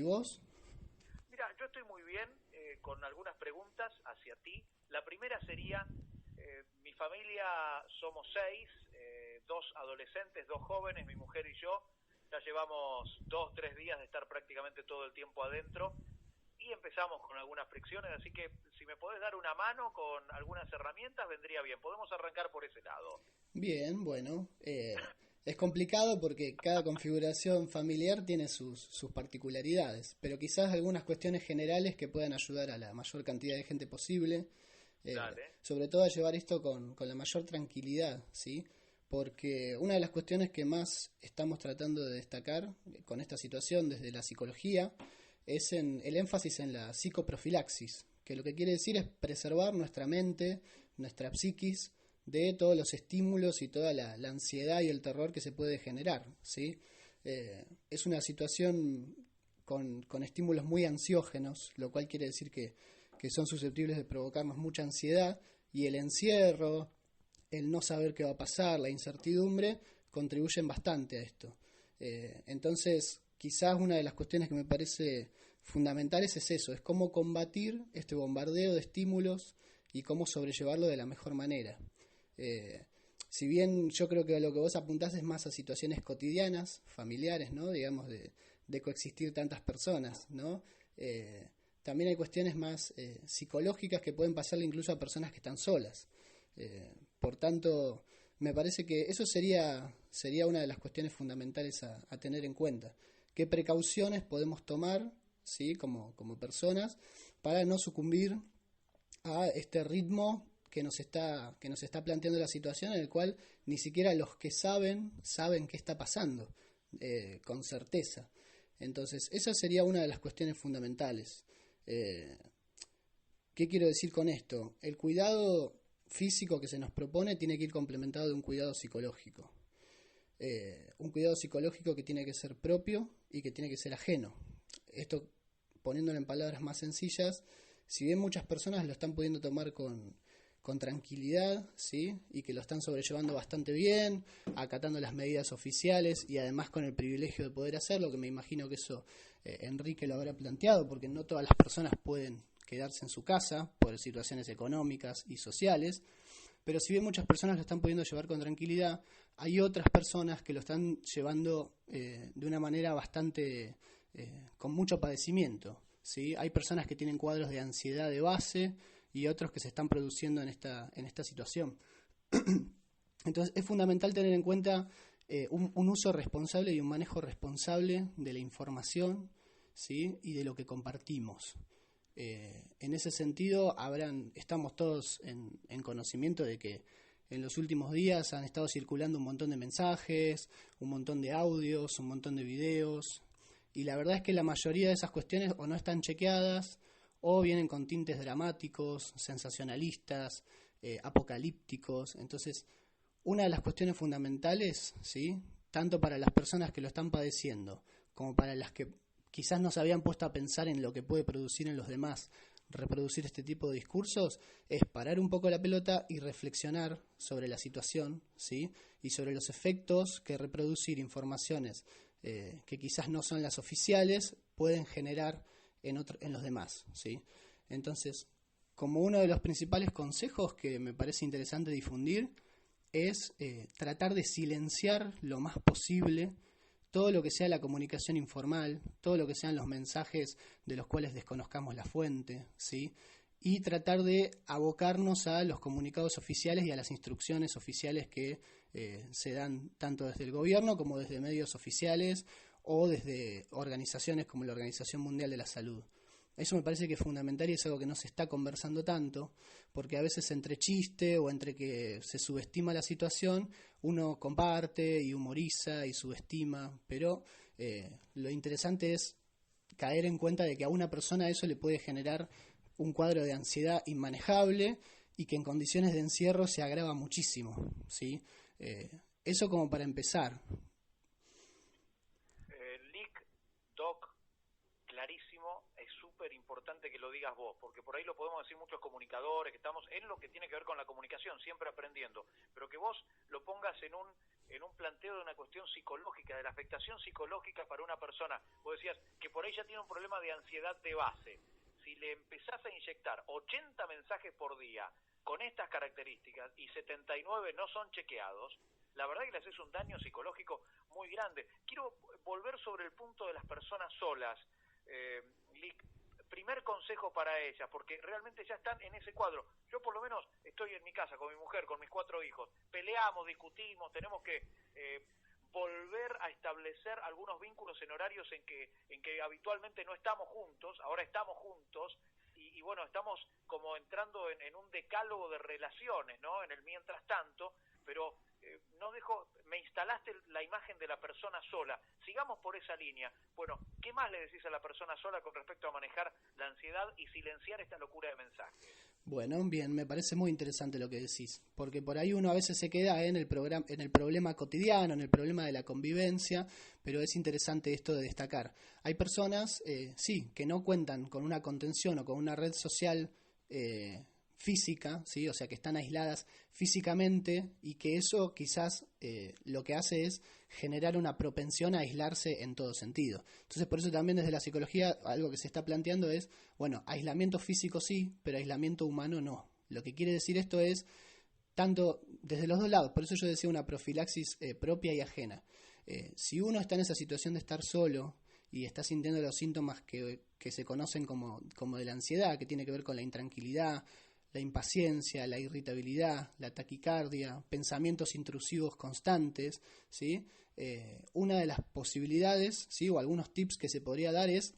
vos? Mira, yo estoy muy bien, con algunas preguntas hacia ti. La primera sería, mi familia somos 6, 2 adolescentes, 2 jóvenes, mi mujer y yo. Ya llevamos 2, 3 días de estar prácticamente todo el tiempo adentro y empezamos con algunas fricciones, así que si me podés dar una mano con algunas herramientas vendría bien. Podemos arrancar por ese lado. Bien, bueno, es complicado porque cada configuración familiar tiene sus particularidades, pero quizás algunas cuestiones generales que puedan ayudar a la mayor cantidad de gente posible, Dale. sobre todo a llevar esto con la mayor tranquilidad, ¿sí? Porque una de las cuestiones que más estamos tratando de destacar con esta situación desde la psicología es en el énfasis en la psicoprofilaxis, que lo que quiere decir es preservar nuestra mente, nuestra psiquis, de todos los estímulos y toda la ansiedad y el terror que se puede generar, ¿sí? Es una situación con estímulos muy ansiógenos, lo cual quiere decir que son susceptibles de provocarnos mucha ansiedad, y el encierro, el no saber qué va a pasar, la incertidumbre, contribuyen bastante a esto. Entonces, quizás una de las cuestiones que me parece fundamentales es eso, es cómo combatir este bombardeo de estímulos y cómo sobrellevarlo de la mejor manera. Si bien yo creo que lo que vos apuntás es más a situaciones cotidianas, familiares, ¿no? Digamos, de coexistir tantas personas, ¿no? También hay cuestiones más psicológicas que pueden pasarle incluso a personas que están solas. Por tanto, me parece que eso sería una de las cuestiones fundamentales a tener en cuenta. ¿Qué precauciones podemos tomar, ¿sí? como personas para no sucumbir a este ritmo que nos está planteando la situación, en el cual ni siquiera los que saben qué está pasando con certeza? Entonces, esa sería una de las cuestiones fundamentales. ¿Qué quiero decir con esto? El cuidado físico que se nos propone tiene que ir complementado de un cuidado psicológico. Un cuidado psicológico que tiene que ser propio y que tiene que ser ajeno. Esto, poniéndolo en palabras más sencillas, si bien muchas personas lo están pudiendo tomar con tranquilidad, ¿sí? Y que lo están sobrellevando bastante bien, acatando las medidas oficiales y además con el privilegio de poder hacerlo, que me imagino que eso Enrique lo habrá planteado, porque no todas las personas pueden quedarse en su casa por situaciones económicas y sociales, pero si bien muchas personas lo están pudiendo llevar con tranquilidad, hay otras personas que lo están llevando de una manera bastante con mucho padecimiento, ¿sí? Hay personas que tienen cuadros de ansiedad de base y otros que se están produciendo en esta situación. Entonces es fundamental tener en cuenta un uso responsable y un manejo responsable de la información, ¿sí? Y de lo que compartimos. En ese sentido, estamos todos en conocimiento de que en los últimos días han estado circulando un montón de mensajes, un montón de audios, un montón de videos, y la verdad es que la mayoría de esas cuestiones o no están chequeadas o vienen con tintes dramáticos, sensacionalistas, apocalípticos. Entonces, una de las cuestiones fundamentales, ¿sí? Tanto para las personas que lo están padeciendo como para las que quizás no se habían puesto a pensar en lo que puede producir en los demás reproducir este tipo de discursos, es parar un poco la pelota y reflexionar sobre la situación, ¿sí? Y sobre los efectos que reproducir informaciones que quizás no son las oficiales pueden generar en los demás, ¿sí? Entonces, como uno de los principales consejos que me parece interesante difundir es tratar de silenciar lo más posible todo lo que sea la comunicación informal, todo lo que sean los mensajes de los cuales desconozcamos la fuente, ¿sí? Y tratar de abocarnos a los comunicados oficiales y a las instrucciones oficiales que se dan tanto desde el gobierno como desde medios oficiales o desde organizaciones como la Organización Mundial de la Salud. Eso me parece que es fundamental y es algo que no se está conversando tanto, porque a veces entre chiste o entre que se subestima la situación, uno comparte y humoriza y subestima, pero lo interesante es caer en cuenta de que a una persona eso le puede generar un cuadro de ansiedad inmanejable y que en condiciones de encierro se agrava muchísimo, ¿sí? Eso como para empezar. Lick, Doc, clarísimo, es súper importante que lo digas vos, porque por ahí lo podemos decir muchos comunicadores, que estamos en lo que tiene que ver con la comunicación, siempre aprendiendo, pero que vos lo pongas en un en un planteo de una cuestión psicológica, de la afectación psicológica para una persona. Vos decías que por ahí ya tiene un problema de ansiedad de base. Si le empezás a inyectar 80 mensajes por día con estas características y 79 no son chequeados, la verdad que le haces un daño psicológico muy grande. Quiero volver sobre el punto de las personas solas. Lic, primer consejo para ellas, porque realmente ya están en ese cuadro. Yo por lo menos estoy en mi casa con mi mujer, con mis 4 hijos, peleamos, discutimos, tenemos que volver a establecer algunos vínculos en horarios en que habitualmente no estamos juntos, ahora estamos juntos, y bueno, estamos como entrando en un decálogo de relaciones, ¿no? En el mientras tanto, pero no dejo, me instalaste la imagen de la persona sola, sigamos por esa línea. Bueno, ¿qué más le decís a la persona sola con respecto a manejar la ansiedad y silenciar esta locura de mensajes? Bueno, bien, me parece muy interesante lo que decís, porque por ahí uno a veces se queda en el problema cotidiano, en el problema de la convivencia, pero es interesante esto de destacar. Hay personas, sí, que no cuentan con una contención o con una red social física, ¿sí? O sea, que están aisladas físicamente y que eso quizás lo que hace es generar una propensión a aislarse en todo sentido. Entonces, por eso también desde la psicología algo que se está planteando es, bueno, aislamiento físico sí, pero aislamiento humano no. Lo que quiere decir esto es, tanto desde los dos lados, por eso yo decía una profilaxis propia y ajena. Si uno está en esa situación de estar solo y está sintiendo los síntomas que se conocen como de la ansiedad, que tiene que ver con la intranquilidad, la impaciencia, la irritabilidad, la taquicardia, pensamientos intrusivos constantes, ¿sí? Una de las posibilidades, ¿sí? O algunos tips que se podría dar es,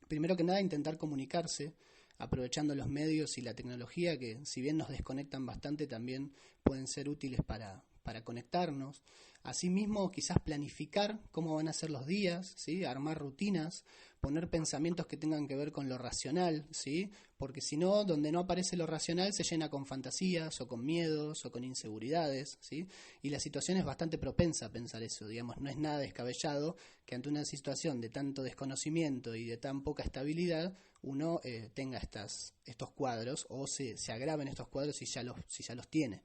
primero que nada, intentar comunicarse, aprovechando los medios y la tecnología, que si bien nos desconectan bastante, también pueden ser útiles para conectarnos. Asimismo, quizás planificar cómo van a ser los días, ¿sí? Armar rutinas, poner pensamientos que tengan que ver con lo racional, ¿sí? Porque si no, donde no aparece lo racional se llena con fantasías o con miedos o con inseguridades, ¿sí? Y la situación es bastante propensa a pensar eso, digamos, no es nada descabellado que ante una situación de tanto desconocimiento y de tan poca estabilidad uno tenga estos cuadros o se agraven estos cuadros si ya los tiene.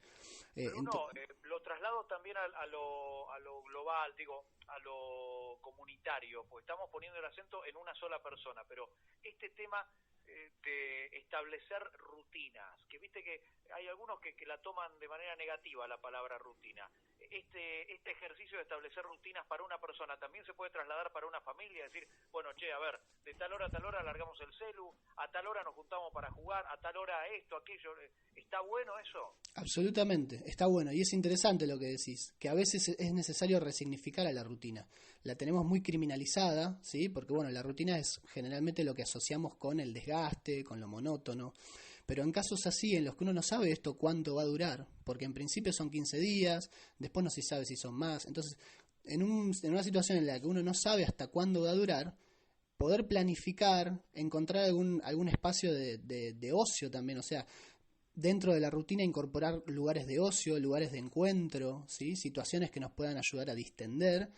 Bruno, lo traslado también a lo global, digo, a lo comunitario, pues estamos poniendo el acento en una sola persona, pero este tema de establecer rutinas, que viste que hay algunos que la toman de manera negativa la palabra rutina. Este ejercicio de establecer rutinas para una persona también se puede trasladar para una familia, decir, bueno, che, a ver, de tal hora a tal hora alargamos el celu, a tal hora nos juntamos para jugar, a tal hora esto, aquello. ¿Está bueno eso? Absolutamente, está bueno, y es interesante lo que decís, que a veces es necesario resignificar a la rutina. La tenemos muy criminalizada, ¿sí? Porque bueno, la rutina es generalmente lo que asociamos con el desgaste, con lo monótono, pero en casos así, en los que uno no sabe esto cuánto va a durar, porque en principio son 15 días, después no se sabe si son más, entonces en una situación en la que uno no sabe hasta cuándo va a durar, poder planificar, encontrar algún espacio de ocio también, o sea, dentro de la rutina incorporar lugares de ocio, lugares de encuentro, ¿sí? Situaciones que nos puedan ayudar a distender.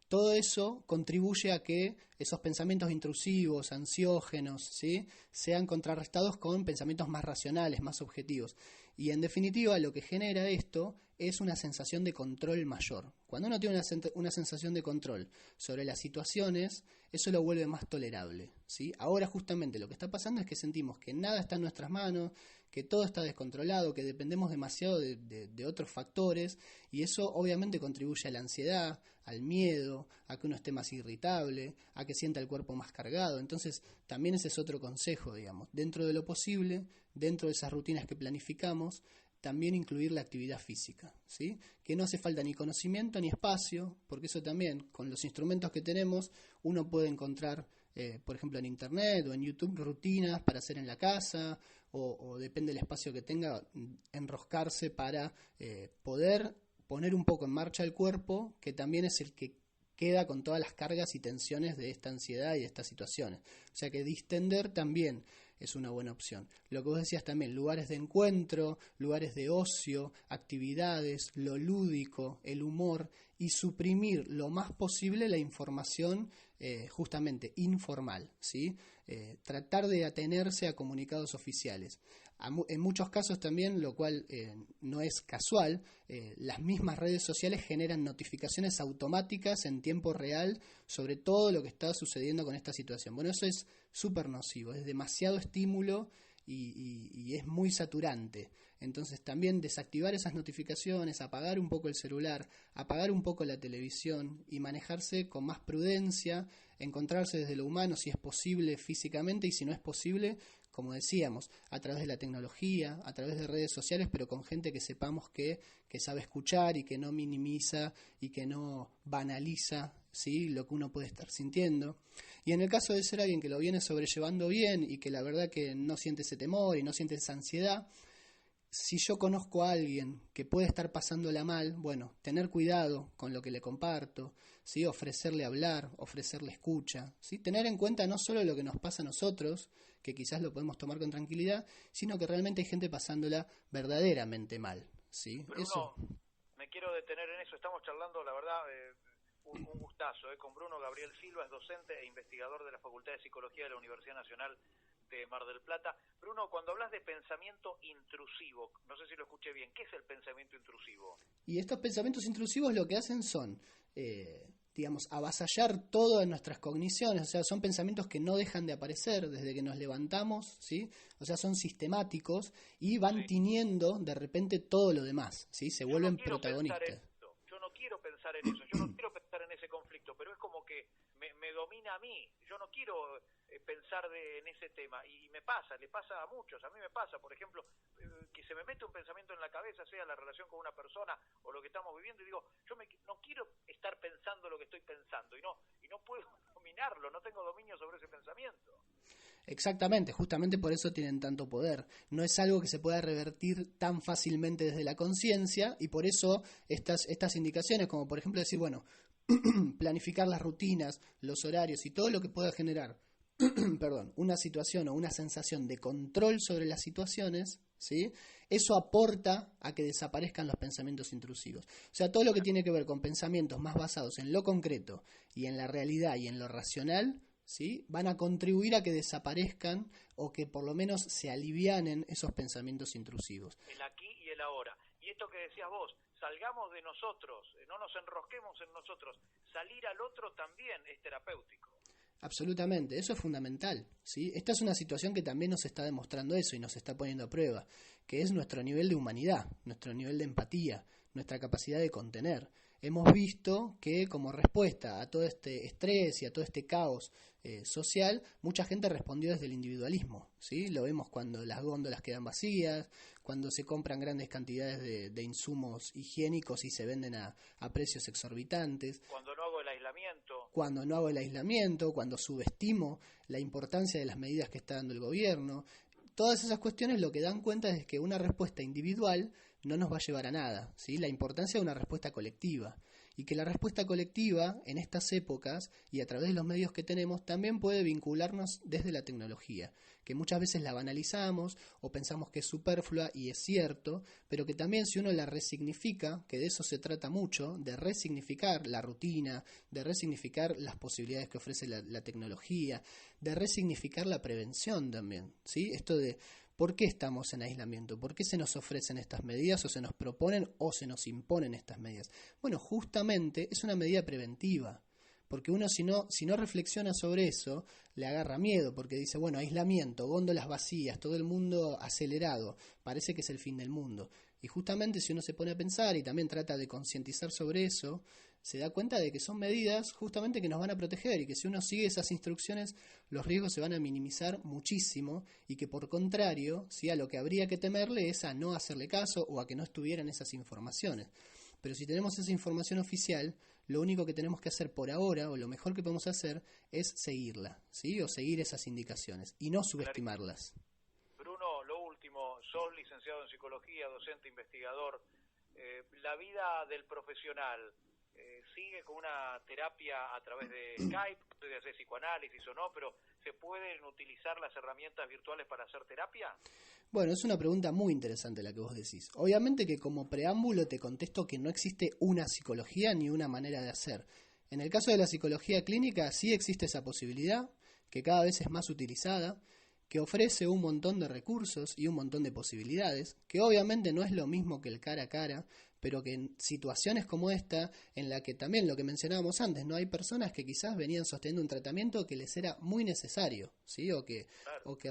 Todo eso contribuye a que esos pensamientos intrusivos, ansiógenos, ¿sí? Sean contrarrestados con pensamientos más racionales, más objetivos. Y en definitiva lo que genera esto es una sensación de control mayor. Cuando uno tiene una sensación de control sobre las situaciones, eso lo vuelve más tolerable, ¿sí? Ahora justamente lo que está pasando es que sentimos que nada está en nuestras manos, que todo está descontrolado, que dependemos demasiado de otros factores, y eso obviamente contribuye a la ansiedad, al miedo, a que uno esté más irritable, a que sienta el cuerpo más cargado. Entonces también ese es otro consejo, digamos, dentro de lo posible, dentro de esas rutinas que planificamos, también incluir la actividad física, ¿sí? Que no hace falta ni conocimiento ni espacio, porque eso también, con los instrumentos que tenemos, uno puede encontrar, por ejemplo, en Internet o en YouTube, rutinas para hacer en la casa, o depende del espacio que tenga, enroscarse para poder poner un poco en marcha el cuerpo, que también es el que queda con todas las cargas y tensiones de esta ansiedad y de estas situaciones. O sea que distender también es una buena opción. Lo que vos decías también, lugares de encuentro, lugares de ocio, actividades, lo lúdico, el humor, y suprimir lo más posible la información justamente informal, ¿sí? Tratar de atenerse a comunicados oficiales. En muchos casos también, lo cual no es casual, las mismas redes sociales generan notificaciones automáticas en tiempo real sobre todo lo que está sucediendo con esta situación. Bueno, eso es súper nocivo, es demasiado estímulo y es muy saturante. Entonces también desactivar esas notificaciones, apagar un poco el celular, apagar un poco la televisión y manejarse con más prudencia, encontrarse desde lo humano si es posible físicamente y si no es posible, como decíamos, a través de la tecnología, a través de redes sociales, pero con gente que sepamos que sabe escuchar y que no minimiza y que no banaliza, ¿sí?, lo que uno puede estar sintiendo. Y en el caso de ser alguien que lo viene sobrellevando bien y que la verdad que no siente ese temor y no siente esa ansiedad, si yo conozco a alguien que puede estar pasándola mal, bueno, tener cuidado con lo que le comparto, ¿sí?, ofrecerle hablar, ofrecerle escucha, ¿sí?, tener en cuenta no solo lo que nos pasa a nosotros, que quizás lo podemos tomar con tranquilidad, sino que realmente hay gente pasándola verdaderamente mal, ¿sí? Bruno, eso. me quiero detener en eso. Estamos charlando, la verdad, un gustazo, con Bruno Gabriel Silva, es docente e investigador de la Facultad de Psicología de la Universidad Nacional de Mar del Plata. Bruno, cuando hablas de pensamiento intrusivo, no sé si lo escuché bien, ¿qué es el pensamiento intrusivo? Y estos pensamientos intrusivos lo que hacen son, digamos, avasallar todas nuestras cogniciones, o sea, son pensamientos que no dejan de aparecer desde que nos levantamos, ¿sí? O sea, son sistemáticos y van tiñendo de repente todo lo demás, ¿sí? Se vuelven protagonistas. Yo no quiero pensar en eso, yo no quiero pensar en ese conflicto, pero es como que me domina a mí. Yo no quiero pensar en ese tema, y me pasa, le pasa a muchos. A mí me pasa, por ejemplo, que se me mete un pensamiento en la cabeza, sea la relación con una persona o lo que estamos viviendo, y digo, no quiero estar pensando lo que estoy pensando, y no puedo dominarlo, no tengo dominio sobre ese pensamiento. Exactamente, justamente por eso tienen tanto poder. No es algo que se pueda revertir tan fácilmente desde la conciencia, y por eso estas indicaciones, como por ejemplo decir, bueno, planificar las rutinas, los horarios y todo lo que pueda generar perdón, una situación o una sensación de control sobre las situaciones, ¿sí?, eso aporta a que desaparezcan los pensamientos intrusivos. O sea, todo lo que tiene que ver con pensamientos más basados en lo concreto y en la realidad y en lo racional, ¿sí?, van a contribuir a que desaparezcan o que por lo menos se alivianen esos pensamientos intrusivos. El aquí y el ahora. Y esto que decías vos, salgamos de nosotros, no nos enrosquemos en nosotros. Salir al otro también es terapéutico. Absolutamente, eso es fundamental, ¿sí? Esta es una situación que también nos está demostrando eso y nos está poniendo a prueba, que es nuestro nivel de humanidad, nuestro nivel de empatía, nuestra capacidad de contener. Hemos visto que como respuesta a todo este estrés y a todo este caos social, mucha gente respondió desde el individualismo, ¿sí? Lo vemos cuando las góndolas quedan vacías, cuando se compran grandes cantidades de insumos higiénicos y se venden a precios exorbitantes. Cuando no hago el aislamiento. Cuando no hago el aislamiento, cuando subestimo la importancia de las medidas que está dando el gobierno. Todas esas cuestiones lo que dan cuenta es que una respuesta individual no nos va a llevar a nada, ¿sí? La importancia de una respuesta colectiva. Y que la respuesta colectiva en estas épocas y a través de los medios que tenemos también puede vincularnos desde la tecnología, que muchas veces la banalizamos o pensamos que es superflua, y es cierto, pero que también si uno la resignifica, que de eso se trata mucho, de resignificar la rutina, de resignificar las posibilidades que ofrece la tecnología, de resignificar la prevención también, ¿sí? Esto de ¿por qué estamos en aislamiento? ¿Por qué se nos ofrecen estas medidas o se nos proponen o se nos imponen estas medidas? Bueno, justamente es una medida preventiva, porque uno si no reflexiona sobre eso, le agarra miedo, porque dice, bueno, aislamiento, góndolas vacías, todo el mundo acelerado, parece que es el fin del mundo. Y justamente si uno se pone a pensar y también trata de concientizar sobre eso, se da cuenta de que son medidas justamente que nos van a proteger y que si uno sigue esas instrucciones los riesgos se van a minimizar muchísimo y que por contrario, ¿sí?, a lo que habría que temerle es a no hacerle caso o a que no estuvieran esas informaciones. Pero si tenemos esa información oficial, lo único que tenemos que hacer por ahora o lo mejor que podemos hacer es seguirla, ¿sí?, o seguir esas indicaciones y no subestimarlas. Bruno, lo último, sos licenciado en psicología, docente, investigador. La vida del profesional sigue con una terapia a través de Skype, de hacer psicoanálisis o no, pero ¿Se pueden utilizar las herramientas virtuales para hacer terapia? Bueno, es una pregunta muy interesante la que vos decís. Obviamente que como preámbulo te contesto que no existe una psicología ni una manera de hacer. En el caso de la psicología clínica sí existe esa posibilidad, que cada vez es más utilizada, que ofrece un montón de recursos y un montón de posibilidades, que obviamente no es lo mismo que el cara a cara, pero que en situaciones como esta, en la que también lo que mencionábamos antes, no hay personas que quizás venían sosteniendo un tratamiento que les era muy necesario, ¿sí? O que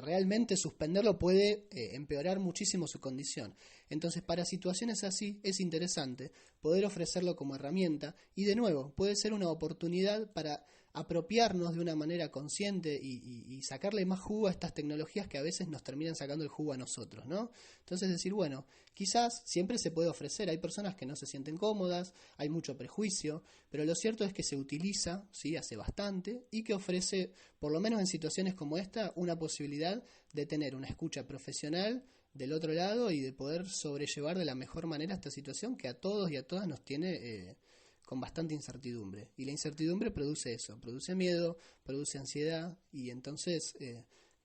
realmente suspenderlo puede empeorar muchísimo su condición. Entonces, para situaciones así es interesante poder ofrecerlo como herramienta y, de nuevo, puede ser una oportunidad para apropiarnos de una manera consciente y sacarle más jugo a estas tecnologías que a veces nos terminan sacando el jugo a nosotros, ¿no? Entonces decir, bueno, quizás siempre se puede ofrecer, hay personas que no se sienten cómodas, hay mucho prejuicio, pero lo cierto es que se utiliza, ¿sí? Hace bastante, y que ofrece, por lo menos en situaciones como esta, una posibilidad de tener una escucha profesional del otro lado y de poder sobrellevar de la mejor manera esta situación que a todos y a todas nos tiene con bastante incertidumbre. Y la incertidumbre produce eso, produce miedo, produce ansiedad y entonces,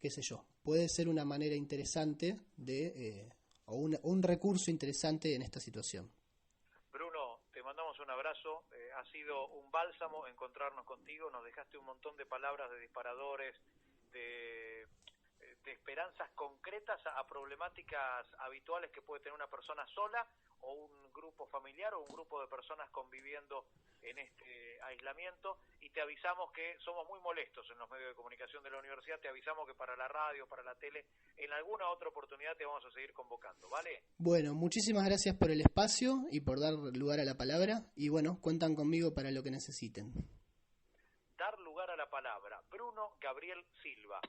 qué sé yo, puede ser una manera interesante o un recurso interesante en esta situación. Bruno, te mandamos un abrazo, ha sido un bálsamo encontrarnos contigo, nos dejaste un montón de palabras, de disparadores, de esperanzas concretas a problemáticas habituales que puede tener una persona sola o un grupo familiar o un grupo de personas conviviendo en este aislamiento, y te avisamos que somos muy molestos en los medios de comunicación de la universidad, te avisamos que para la radio, para la tele, en alguna otra oportunidad te vamos a seguir convocando, ¿vale? Bueno, muchísimas gracias por el espacio y por dar lugar a la palabra y bueno, cuentan conmigo para lo que necesiten. Dar lugar a la palabra. Bruno Gabriel Silva.